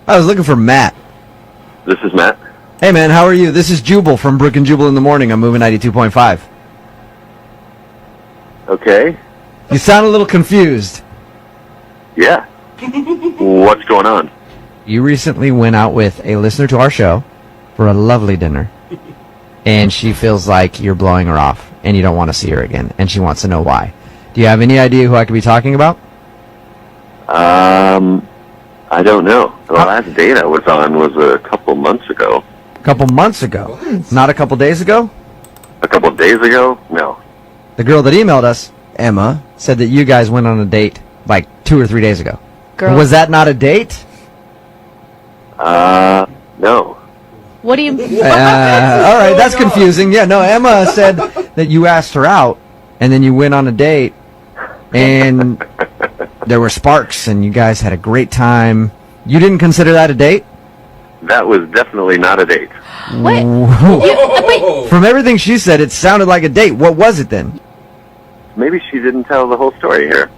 I was looking for Matt. This is Matt. Hey, man, how are you? This is Jubal from Brook and Jubal in the Morning. I'm moving 92.5. Okay. You sound a little confused. Yeah. What's going on? You recently went out with a listener to our show for a lovely dinner, and she feels like you're blowing her off, and you don't want to see her again, and she wants to know why. Do you have any idea who I could be talking about? I don't know. The last date I was on was a couple months ago. A couple months ago? What? Not a couple days ago? A couple days ago? No. The girl that emailed us, Emma, said that you guys went on a date like 2 or 3 days ago. Girl. Was that not a date? No. What do you... All right, that's confusing. Yeah, no, Emma said that you asked her out, and then you went on a date, and there were sparks, and you guys had a great time. You didn't consider that a date? That was definitely not a date. What? Wait. From everything she said, it sounded like a date. What was it then? Maybe she didn't tell the whole story here.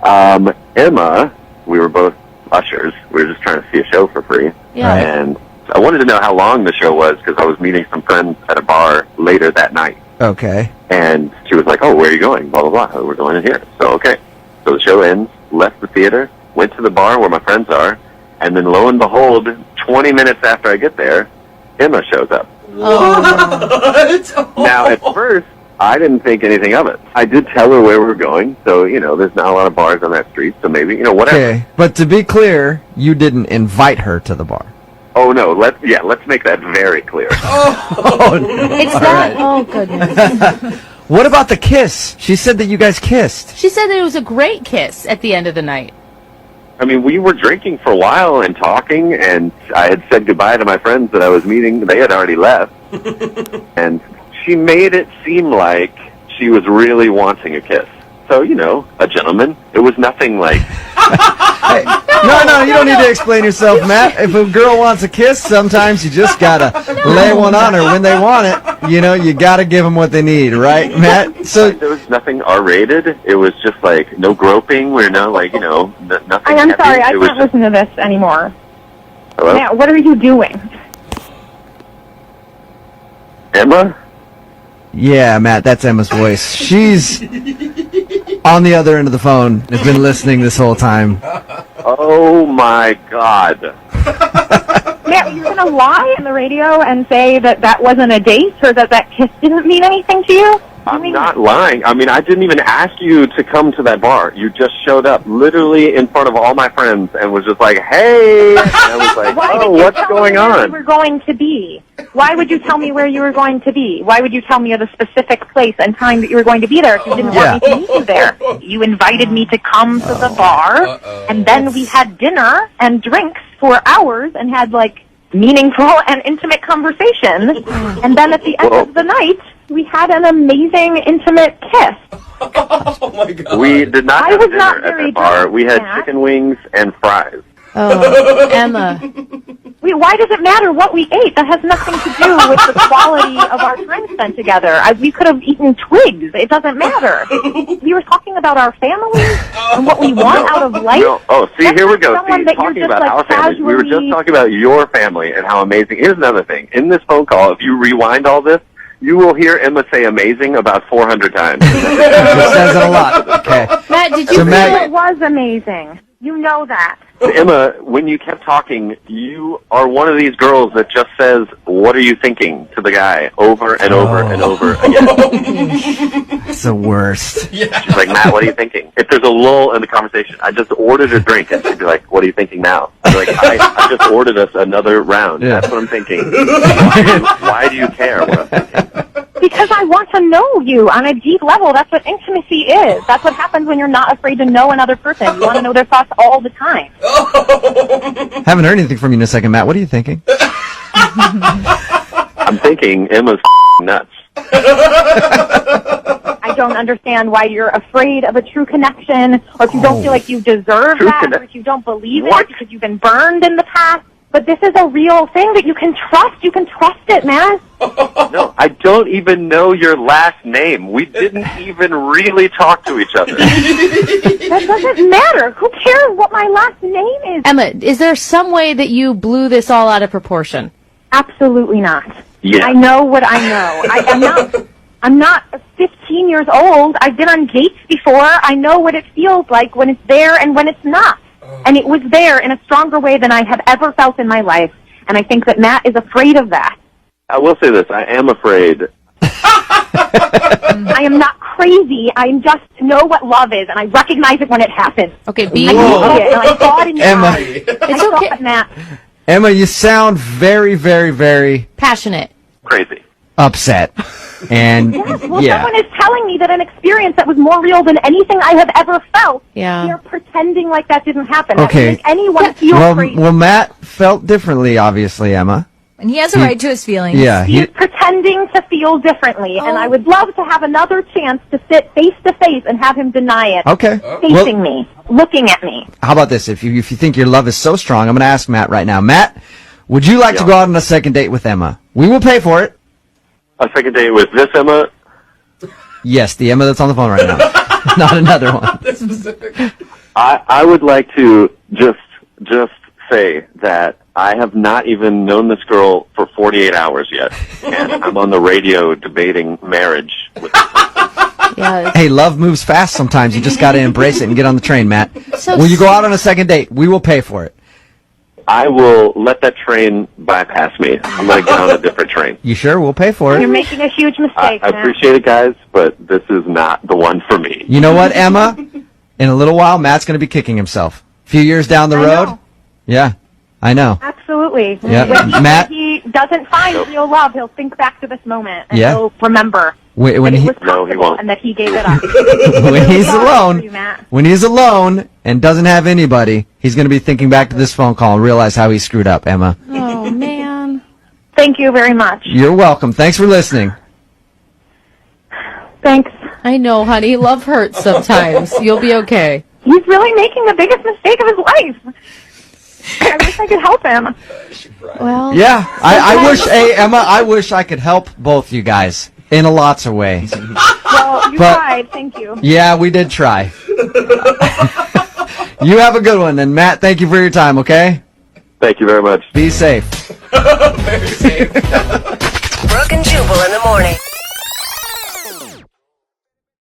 Emma, we were both ushers. We were just trying to see a show for free. Yeah. Right. And I wanted to know how long the show was because I was meeting some friends at a bar later that night. Okay. And she was like, oh, where are you going? Blah, blah, blah. We're going in here. So, okay. So the show ends, left the theater, went to the bar where my friends are, and then lo and behold, 20 minutes after I get there, Emma shows up. What? Now, at first, I didn't think anything of it. I did tell her where we were going, so, there's not a lot of bars on that street, so maybe, whatever. Okay, but to be clear, you didn't invite her to the bar. Oh, no, let's make that very clear. It's that... Oh, goodness. What about the kiss? She said that you guys kissed. She said that it was a great kiss at the end of the night. I mean, we were drinking for a while and talking, and I had said goodbye to my friends that I was meeting. They had already left. And she made it seem like she was really wanting a kiss. So, a gentleman. It was nothing like... No, you don't need to explain yourself, Matt. If a girl wants a kiss, sometimes you just gotta lay one on her when they want it. You gotta give them what they need, right, Matt? So there was nothing R-rated. It was just like no groping. We're not nothing. I'm heavy. sorry, I It was can't listen to this anymore. Hello, Matt, what are you doing? Emma. yeah, Matt, that's Emma's voice. She's on the other end of the phone. Has been listening this whole time. Oh my God. Matt, you're going to lie on the radio and say that wasn't a date or that kiss didn't mean anything to you? I'm not lying. I mean, I didn't even ask you to come to that bar. You just showed up literally in front of all my friends and was just like, hey. And I was like, oh, what's going Where you on? were going to be? Why would you tell me where you were going to be? Why would you tell me of the specific place and time that you were going to be there if you didn't want me to meet you there? You invited me to come to the bar, and then we had dinner and drinks for hours and had, meaningful and intimate conversation. And then at the end of the night, we had an amazing, intimate kiss. Oh my God. We did not I have was dinner not at very that bar. drunk, We had Matt. chicken wings and fries. Oh, Emma. Why does it matter what we ate? That has nothing to do with the quality of our time spent together. We could have eaten twigs. It doesn't matter. We were talking about our families and what we want out of life. No. Oh, see, That's here we not go. someone See, that you're talking just, about our families. We were just casually- talking about your family and how amazing. Here's another thing. In this phone call, if you rewind all this, you will hear Emma say amazing about 400 times. It says it a lot. Okay. Matt, did So you... Matt- It was amazing. You know that. Emma, when you kept talking, you are one of these girls that just says, what are you thinking, to the guy over and over and over again. It's the worst. She's like, Matt, what are you thinking? If there's a lull in the conversation, I just ordered a drink, and she'd be like, what are you thinking now? I'd be like, I just ordered us another round. Yeah. That's what I'm thinking. Why do you care what I'm thinking? Because I want to know you on a deep level. That's what intimacy is. That's what happens when you're not afraid to know another person. You want to know their thoughts all the time. Haven't heard anything from you in a second, Matt. What are you thinking? I'm thinking Emma's nuts. I don't understand why you're afraid of a true connection, or if you don't feel like you deserve True that, connect- or if you don't believe What? it because you've been burned in the past. But this is a real thing that you can trust. You can trust it, man. No, I don't even know your last name. We didn't even really talk to each other. That doesn't matter. Who cares what my last name is? Emma, is there some way that you blew this all out of proportion? Absolutely not. Yeah. I know what I know. I'm not 15 years old. I've been on dates before. I know what it feels like when it's there and when it's not. And it was there in a stronger way than I have ever felt in my life. And I think that Matt is afraid of that. I will say this. I am afraid. I am not crazy. I just know what love is, and I recognize it when it happens. Okay, I see it, and I saw it in your Emma. eyes. It's I saw okay. it, Matt. Emma, you sound very, very, very Passionate. Crazy. upset. And Yes, well, yeah. someone is telling me that an experience that was more real than anything I have ever felt. Yeah. They're pretending like that didn't happen. Okay. That would make anyone feel Well, crazy. well, Matt felt differently, obviously, Emma. And he has a right to his feelings. Yeah. He's pretending to feel differently, and I would love to have another chance to sit face to face and have him deny it. Okay. Facing me, looking at me. How about this? If you think your love is so strong, I'm going to ask Matt right now. Matt, would you like to Yeah. go out on a second date with Emma? We will pay for it. A second date with this Emma? Yes, the Emma that's on the phone right now. Not another one. That's specific. I would like to just say that I have not even known this girl for 48 hours yet, and I'm on the radio debating marriage with Yeah. Hey, love moves fast sometimes. You just got to embrace it and get on the train, Matt. So Will you go out on a second date? We will pay for it. I will let that train bypass me. I'm going to get on a different train. You sure? We'll pay for You're it. making a huge I mistake, Matt. appreciate it, guys, but this is not the one for me. You know what, Emma? In a little while, Matt's going to be kicking himself. A few years down the I road. know. Yeah, I know. Absolutely. Yeah. When Matt- he doesn't find real love, he'll think back to this moment and Yeah. he'll remember When that he it was No, he possible won't. and that he gave it up. when he's Sorry for alone, you, Matt. when he's alone and doesn't have anybody, he's going to be thinking back to this phone call and realize how he screwed up, Emma. Oh, man. Thank you very much. You're welcome. Thanks for listening. Thanks. I know, honey. Love hurts sometimes. You'll be okay. He's really making the biggest mistake of his life. I wish I could help him. Well, Yeah, I wish, hey, Emma, I wish I could help both you guys in lots of ways. Well, you But- tried. Thank you. Yeah, we did try. You have a good one, and Matt, thank you for your time, okay? Thank you very much. Be safe. Very safe. Brooke and Jubal in the morning.